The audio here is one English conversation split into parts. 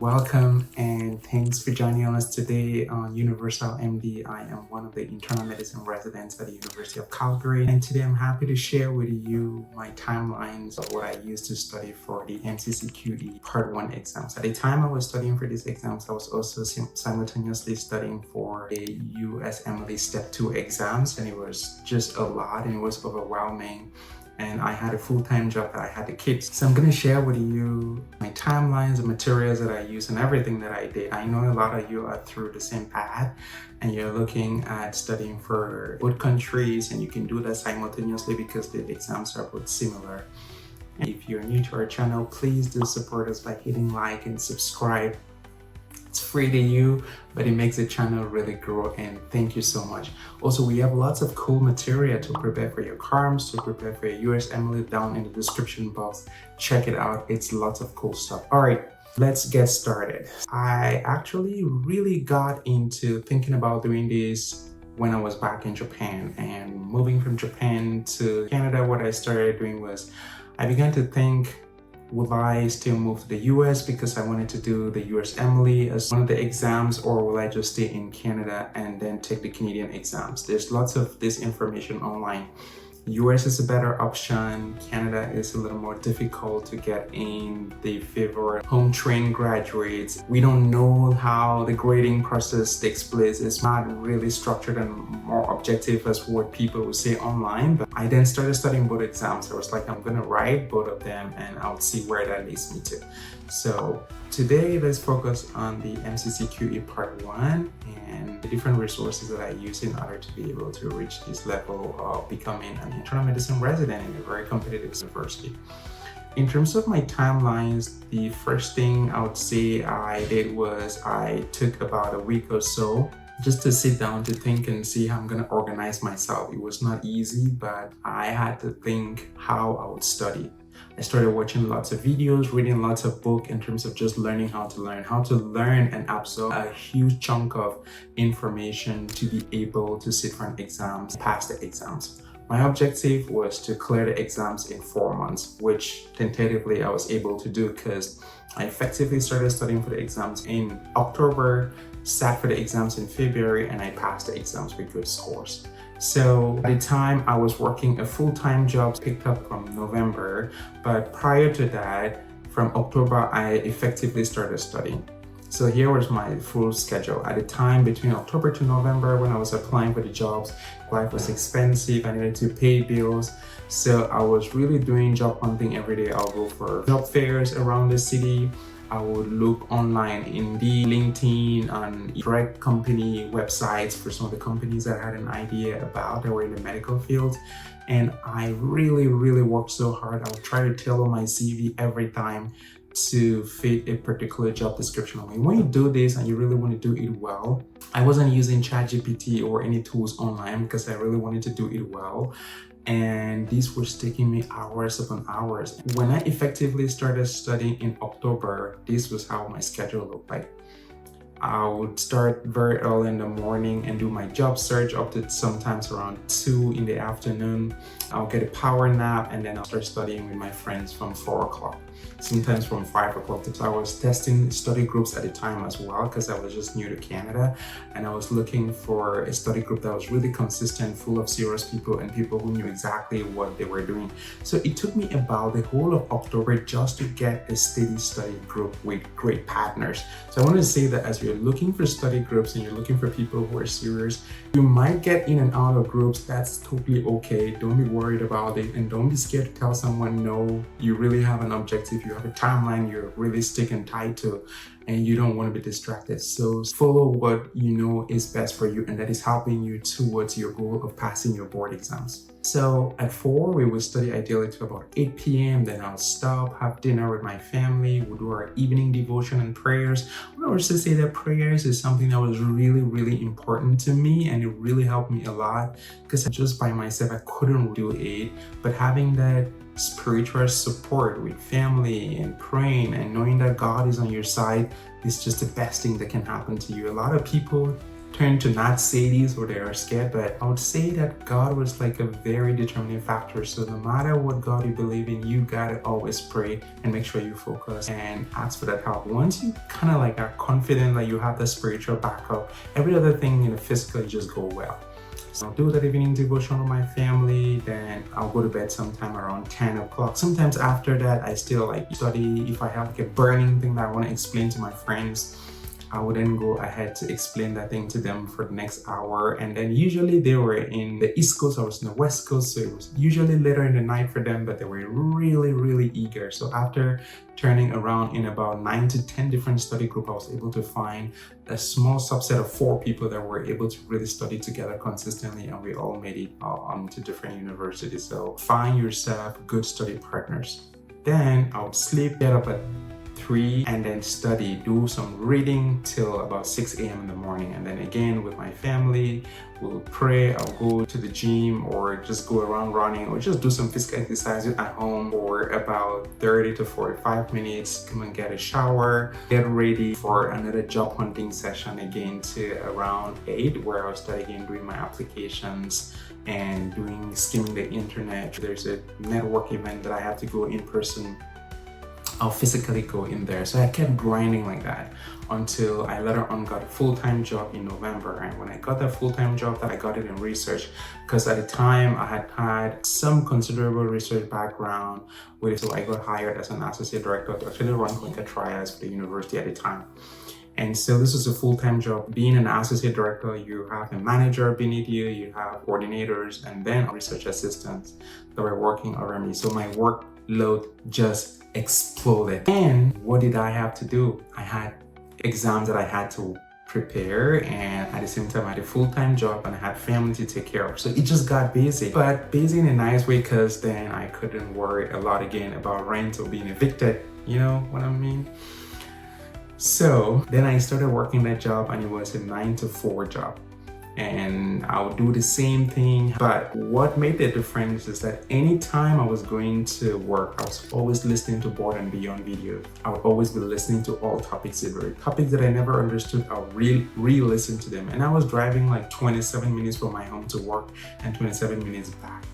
Welcome and thanks for joining us today on Universal MD. I am one of the internal medicine residents at the University of Calgary, and today I'm happy to share with you my timelines of what I used to study for the MCCQE Part 1 exams. At the time I was studying for these exams, I was also simultaneously studying for the USMLE Step 2 exams, and it was just a lot and it was overwhelming. And I had a full-time job that I had to keep. So I'm gonna share with you my timelines, the materials that I use, and everything that I did. I know a lot of you are through the same path and you're looking at studying for both countries, and you can do that simultaneously because the exams are both similar. And if you're new to our channel, please do support us by hitting like and subscribe. It's free to you, but it makes the channel really grow, and thank you so much. Also, we have lots of cool material to prepare for your CARMs, to prepare for your USMLE down in the description box. Check it out, it's lots of cool stuff. All right, let's get started. I actually really got into thinking about doing this when I was back in Japan, and moving from Japan to Canada, what I started doing was I began to think, will I still move to the US because I wanted to do the USMLE as one of the exams, or will I just stay in Canada and then take the Canadian exams? There's lots of this information online. US is a better option. Canada is a little more difficult to get in. They favor home trained graduates. We don't know how the grading process takes place. It's not really structured and more objective as what people would say online. But I then started studying both exams. I was like, I'm gonna write both of them and I'll see where that leads me to. So today, let's focus on the MCCQE Part 1 and the different resources that I use in order to be able to reach this level of becoming an internal medicine resident in a very competitive university. In terms of my timelines, the first thing I would say I did was I took about a week or so just to sit down to think and see how I'm going to organize myself. It was not easy, but I had to think how I would study. I started watching lots of videos, reading lots of books in terms of just learning how to learn and absorb a huge chunk of information to be able to sit for an exam, pass the exams. My objective was to clear the exams in 4 months, which tentatively I was able to do because I effectively started studying for the exams in October, sat for the exams in February, and I passed the exams with good scores. So at the time I was working a full-time job, picked up from November, but prior to that, from October, I effectively started studying. So here was my full schedule. At the time, between October to November, when I was applying for the jobs, life was expensive, I needed to pay bills. So I was really doing job hunting every day. I'll go for job fairs around the city. I would look online in the LinkedIn and direct company websites for some of the companies that I had an idea about that were in the medical field. And I really worked so hard. I would try to tailor my CV every time to fit a particular job description. When you do this and you really want to do it well, I wasn't using ChatGPT or any tools online because I really wanted to do it well. And these were taking me hours upon hours. When I effectively started studying in October, this was how my schedule looked like. I would start very early in the morning and do my job search up to sometimes around 2 in the afternoon. I'll get a power nap and then I'll start studying with my friends from 4 o'clock, sometimes from 5 o'clock. So I was testing study groups at the time as well because I was just new to Canada, and I was looking for a study group that was really consistent, full of serious people and people who knew exactly what they were doing. So it took me about the whole of October just to get a steady study group with great partners. So I want to say that as you're looking for study groups and you're looking for people who are serious, you might get in and out of groups. That's totally okay. Don't be worried about it, and don't be scared to tell someone no. You really have an objective, you have a timeline you're really sticking tight to, and you don't want to be distracted. So follow what you know is best for you and that is helping you towards your goal of passing your board exams. So at 4, we would study ideally to about 8 p.m. Then I'll stop, have dinner with my family, we'll do our evening devotion and prayers. I would also say that prayers is something that was really important to me, and it really helped me a lot because just by myself, I couldn't do it. But having that spiritual support with family and praying and knowing that God is on your side is just the best thing that can happen to you. A lot of people parent to not say these or they are scared, but I would say that God was like a very determining factor. So no matter what God you believe in, you gotta always pray and make sure you focus and ask for that help. Once you kind of like are confident that you have the spiritual backup, every other thing in the physical just go well. So I'll do that evening devotion with my family, then I'll go to bed sometime around 10 o'clock. Sometimes after that, I still like study. If I have like a burning thing that I want to explain to my friends, I would then go ahead to explain that thing to them for the next hour. And then usually they were in the East Coast, I was in the West Coast, so it was usually later in the night for them, but they were really, really eager. So after turning around in about 9 to 10 different study groups, I was able to find a small subset of 4 people that were able to really study together consistently, and we all made it onto different universities. So find yourself good study partners. Then I would sleep, get up at 3 and then study, do some reading till about 6 a.m. in the morning. And then again with my family, we'll pray. I'll go to the gym or just go around running or just do some physical exercise at home for about 30 to 45 minutes. Come and get a shower, get ready for another job hunting session again to around 8, where I'll start again doing my applications and skimming the internet. There's a network event that I have to go in person, I'll physically go in there. So I kept grinding like that until I later on got a full-time job in November. And when I got that full-time job, I got it in research, because at the time I had some considerable research background with it. So I got hired as an associate director to actually run clinical trials for the university at the time. And so this was a full-time job. Being an associate director, you have a manager beneath you, you have coordinators, and then research assistants that were working over me. So my workload just exploded. And what did I have to do? I had exams that I had to prepare, and at the same time I had a full-time job and I had family to take care of. So it just got busy, but busy in a nice way, because then I couldn't worry a lot again about rent or being evicted. You know what I mean? So then I started working that job, and it was a 9 to 4 job. And I would do the same thing. But what made the difference is that anytime I was going to work, I was always listening to Board and Beyond videos. I would always be listening to all topics. If there were topics that I never understood, I would re-listen to them. And I was driving like 27 minutes from my home to work and 27 minutes back.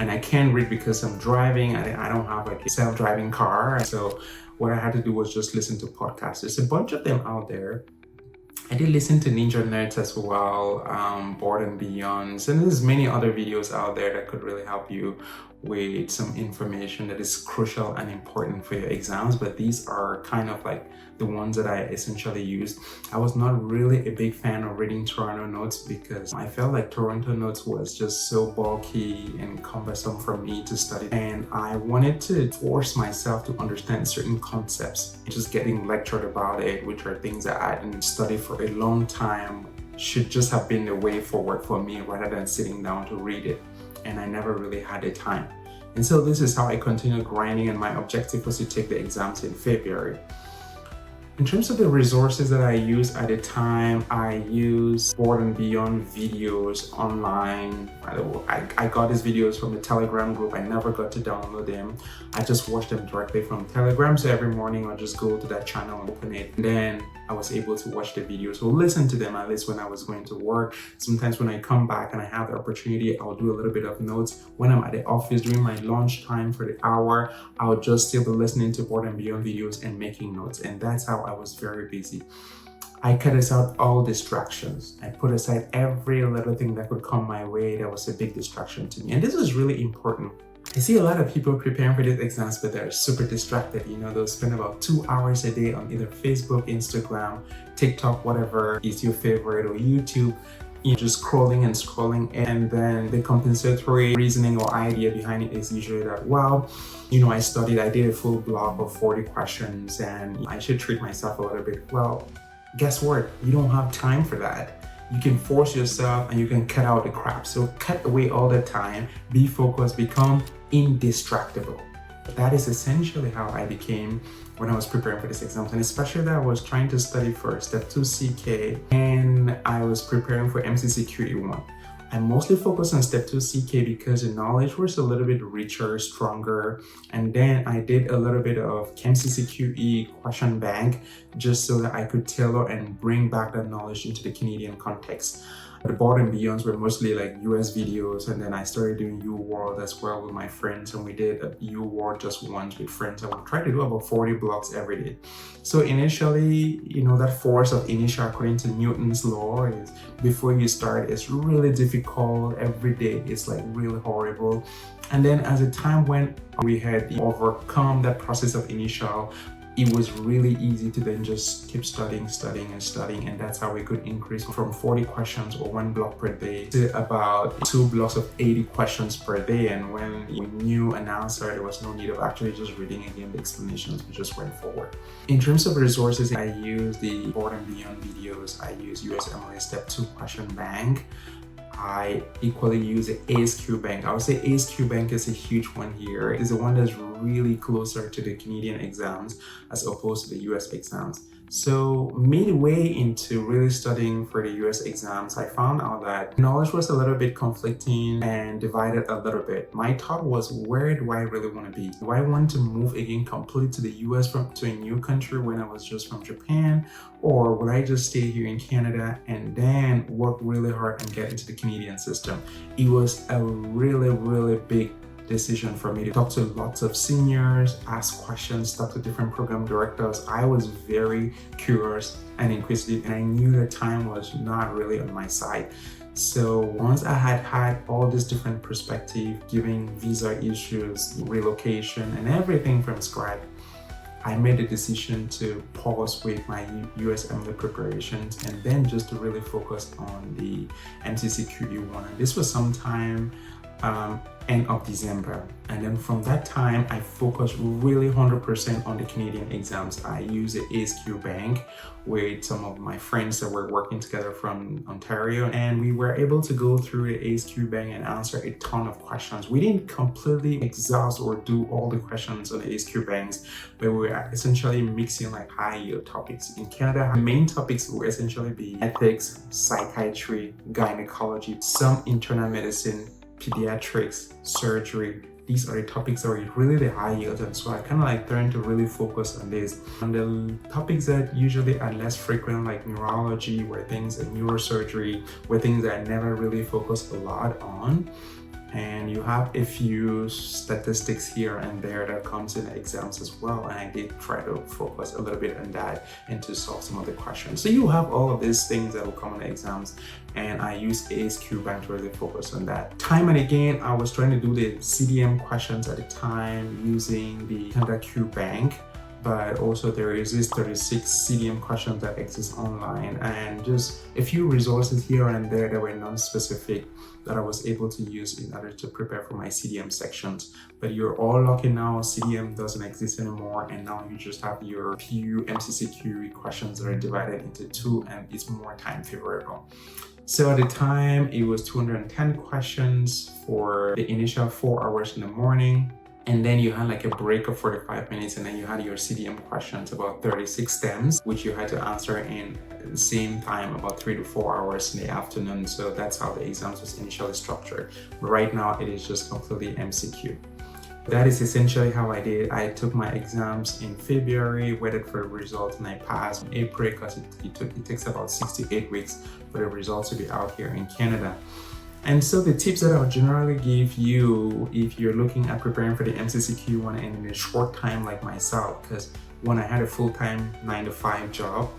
And I can't read because I'm driving. I don't have like a self-driving car. So what I had to do was just listen to podcasts. There's a bunch of them out there. I did listen to Ninja Nerds as well, Board and Beyond, and there's many other videos out there that could really help you with some information that is crucial and important for your exams. But these are kind of like the ones that I essentially used. I was not really a big fan of reading Toronto Notes, because I felt like Toronto Notes was just so bulky and cumbersome for me to study, and I wanted to force myself to understand certain concepts. Just getting lectured about it, which are things that I didn't study for a long time, should just have been the way forward for me rather than sitting down to read it. And I never really had the time. And so this is how I continued grinding, and my objective was to take the exams in February. In terms of the resources that I used at the time, I used Board and Beyond videos online. I got these videos from the Telegram group. I never got to download them. I just watched them directly from Telegram. So every morning I'll just go to that channel and open it. And then I was able to watch the videos or listen to them, at least when I was going to work. Sometimes when I come back and I have the opportunity, I'll do a little bit of notes. When I'm at the office during my lunch time for the hour, I'll just still be listening to Board and Beyond videos and making notes. And that's how I was very busy. I cut aside all distractions. I put aside every little thing that could come my way that was a big distraction to me. And this is really important. I see a lot of people preparing for these exams, but they're super distracted. You know, they'll spend about 2 hours a day on either Facebook, Instagram, TikTok, whatever is your favorite, or YouTube. You're just scrolling, and then the compensatory reasoning or idea behind it is usually that, well, you know, I did a full block of 40 questions and I should treat myself a little bit. Well, guess what? You don't have time for that. You can force yourself and you can cut out the crap. So cut away all the time, be focused, become indistractable. That is essentially how I became when I was preparing for these exams, and especially that I was trying to study for Step 2 CK and I was preparing for MCCQE 1. I mostly focused on Step 2 CK because the knowledge was a little bit richer, stronger, and then I did a little bit of MCCQE question bank just so that I could tailor and bring back that knowledge into the Canadian context. The Above and Beyonds were mostly like US videos, and then I started doing U World as well with my friends, and we did a U World just once with friends, and we tried to do about 40 blocks every day. So initially, that force of inertia according to Newton's law is before you start, it's really difficult. Every day it's like really horrible. And then as the time went on, we had overcome that process of initial. It was really easy to then just keep studying, and that's how we could increase from 40 questions or 1 block per day to about 2 blocks of 80 questions per day. And when we knew an answer, there was no need of actually just reading again the explanations. We just went forward. In terms of resources, I use the Above and Beyond videos. I use USMLE Step 2 question bank. I equally use the ASQ Bank. I would say ASQ Bank is a huge one here. It's the one that's really closer to the Canadian exams as opposed to the US exams. So midway into really studying for the US exams, I found out that knowledge was a little bit conflicting and divided a little bit. My thought was, where do I really want to be? Do I want to move again completely to the US to a new country when I was just from Japan? Or would I just stay here in Canada and then work really hard and get into the Canadian system? It was a really, really big decision for me to talk to lots of seniors, ask questions, talk to different program directors. I was very curious and inquisitive, and I knew the time was not really on my side. So once I had all this different perspective, giving visa issues, relocation, and everything from scratch, I made the decision to pause with my USMLE preparations and then just to really focus on the MCCQE1. And this was sometime end of December, and then from that time I focused really 100% on the Canadian exams. I used the ASQ Bank with some of my friends that were working together from Ontario, and we were able to go through the ASQ Bank and answer a ton of questions. We didn't completely exhaust or do all the questions on the ASQ Banks, but we were essentially mixing like high yield topics. In Canada, our main topics will essentially be ethics, psychiatry, gynecology, some internal medicine, pediatrics, surgery. These are the topics that are really the high yield, and so I kind of like trying to really focus on this. And the topics that usually are less frequent, like neurology, where things and neurosurgery, where things that I never really focus a lot on. And you have a few statistics here and there that comes in the exams as well, and I did try to focus a little bit on that and to solve some of the questions. So you have all of these things that will come in the exams, and I use ASQ Bank to really focus on that. Time and again, I was trying to do the CDM questions at the time using the Canada Q Bank, but also there is this 36 CDM questions that exist online, and just a few resources here and there that were non-specific that I was able to use in order to prepare for my CDM sections. But you're all lucky now, CDM doesn't exist anymore, and now you just have your PU MCCQ questions that are divided into 2, and it's more time favorable. So at the time, it was 210 questions for the initial 4 hours in the morning. And then you had like a break of 45 minutes, and then you had your CDM questions, about 36 stems, which you had to answer in the same time, about 3 to 4 hours in the afternoon. So that's how the exams was initially structured. But right now it is just completely MCQ. That is essentially how I did. I took my exams in February, waited for the results, and I passed in April because it takes about 6 to 8 weeks for the results to be out here in Canada. And so the tips that I'll generally give you if you're looking at preparing for the MCCQ1 and in a short time like myself, because one, I had a full-time 9-to-5 job.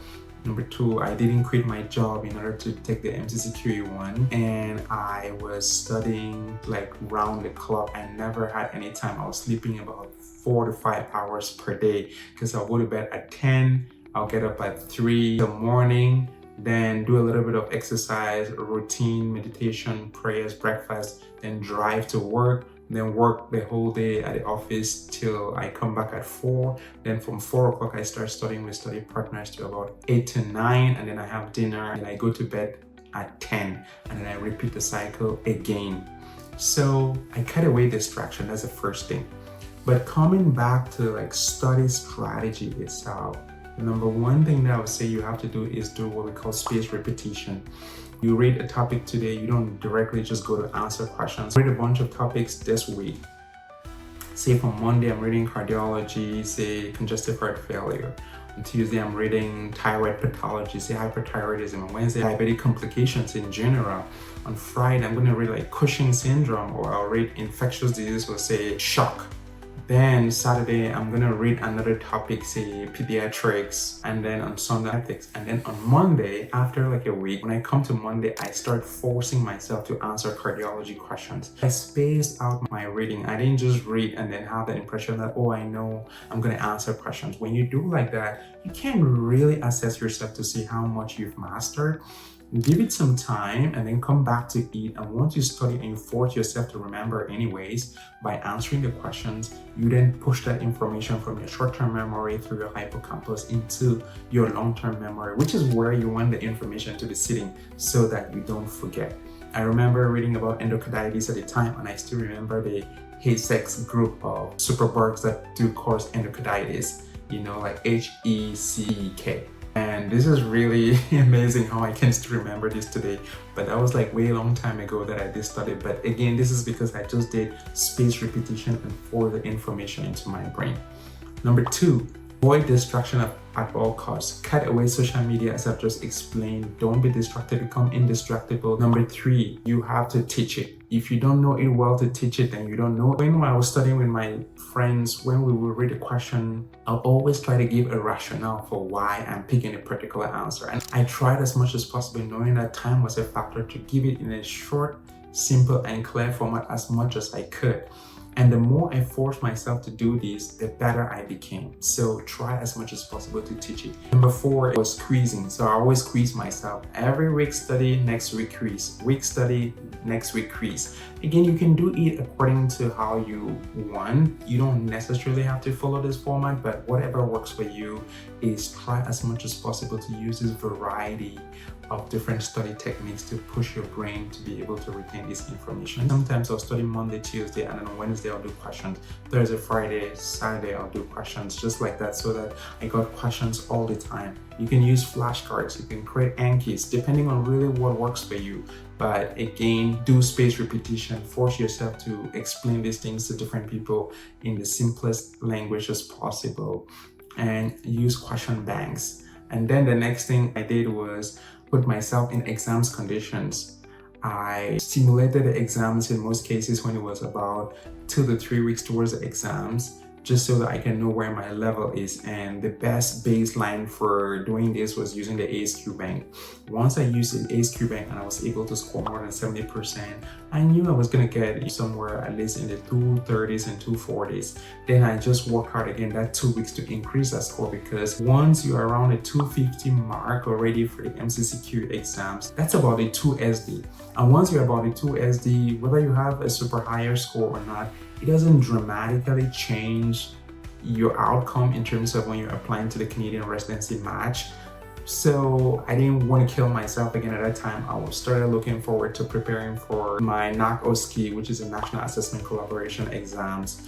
Number 2, I didn't quit my job in order to take the MCCQ1, and I was studying like round the clock. I never had any time. I was sleeping about 4 to 5 hours per day because I'll go to bed at 10, I'll get up at 3 in the morning, then do a little bit of exercise, routine, meditation, prayers, breakfast, then drive to work, then work the whole day at the office till I come back at 4. Then from 4 o'clock, I start studying with study partners till about 8 to 9, and then I have dinner, and I go to bed at 10, and then I repeat the cycle again. So I cut away distraction, that's the first thing. But coming back to like study strategy itself, the number 1 thing that I would say you have to do is do what we call spaced repetition. You read a topic today, you don't directly just go to answer questions. Read a bunch of topics this week. Say from Monday, I'm reading cardiology, say congestive heart failure. On Tuesday, I'm reading thyroid pathology, say hyperthyroidism. On Wednesday, diabetic complications in general. On Friday, I'm going to read like Cushing's syndrome, or I'll read infectious disease, or say shock. Then Saturday, I'm gonna read another topic, say pediatrics, and then on Sunday, ethics. And then on Monday, after like a week, when I come to Monday, I start forcing myself to answer cardiology questions. I spaced out my reading. I didn't just read and then have the impression that, oh, I know I'm gonna answer questions. When you do like that, you can really assess yourself to see how much you've mastered. Give it some time and then come back to it. And once you study and you force yourself to remember anyways, by answering the questions, you then push that information from your short-term memory through your hippocampus into your long-term memory, which is where you want the information to be sitting so that you don't forget. I remember reading about endocarditis at the time, and I still remember the HECEC group of superbugs that do cause endocarditis, like HECEK. And this is really amazing how I can still remember this today. But that was like way long time ago that I did study. But again, this is because I just did spaced repetition and forced the information into my brain. Number 2, avoid distraction at all costs. Cut away social media, as I've just explained. Don't be distracted, become indistractable. Number 3, you have to teach it. If you don't know it well to teach it, then you don't know. When I was studying with my friends, when we would read a question, I'll always try to give a rationale for why I'm picking a particular answer. And I tried as much as possible, knowing that time was a factor, to give it in a short, simple, and clear format as much as I could. And the more I forced myself to do this, the better I became. So try as much as possible to teach it. Number 4 was squeezing. So I always squeeze myself. Every week study, next week quiz. Week study, next week quiz. Again, you can do it according to how you want. You don't necessarily have to follow this format, but whatever works for you is try as much as possible to use this variety of different study techniques to push your brain to be able to retain this information. Sometimes I'll study Monday, Tuesday, and then on Wednesday I'll do questions. Thursday, Friday, Saturday I'll do questions, just like that, so that I got questions all the time. You can use flashcards, you can create Anki's, depending on really what works for you. But again, do spaced repetition, force yourself to explain these things to different people in the simplest language as possible, and use question banks. And then the next thing I did was put myself in exams conditions. I simulated the exams in most cases when it was about 2 to 3 weeks towards the exams, just so that I can know where my level is. And the best baseline for doing this was using the ASQ bank. Once I used the ASQ bank and I was able to score more than 70%, I knew I was gonna get somewhere at least in the 230s and 240s. Then I just worked hard again that 2 weeks to increase that score, because once you're around the 250 mark already for the MCCQ exams, that's about a 2 SD. And once you're about a 2 SD, whether you have a super higher score or not, it doesn't dramatically change your outcome in terms of when you're applying to the Canadian residency match. So I didn't want to kill myself again at that time. I started looking forward to preparing for my NAC-OSCE, which is a National Assessment Collaboration exams,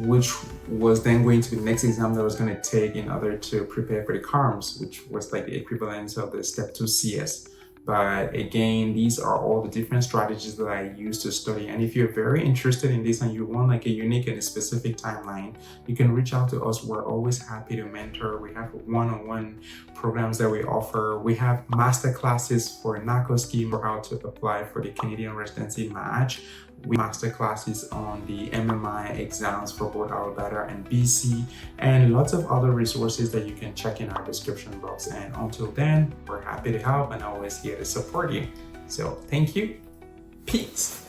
which was then going to be the next exam that I was going to take in order to prepare for the CARMS, which was like the equivalent of the Step 2 CS. But again, these are all the different strategies that I use to study. And if you're very interested in this and you want like a unique and a specific timeline, you can reach out to us. We're always happy to mentor. We have one-on-one programs that we offer. We have master classes for NAC-OSCE for how to apply for the Canadian residency match. We master classes on the MMI exams for both Alberta and BC, and lots of other resources that you can check in our description box. And until then, we're happy to help and always here to support you. So thank you. Peace.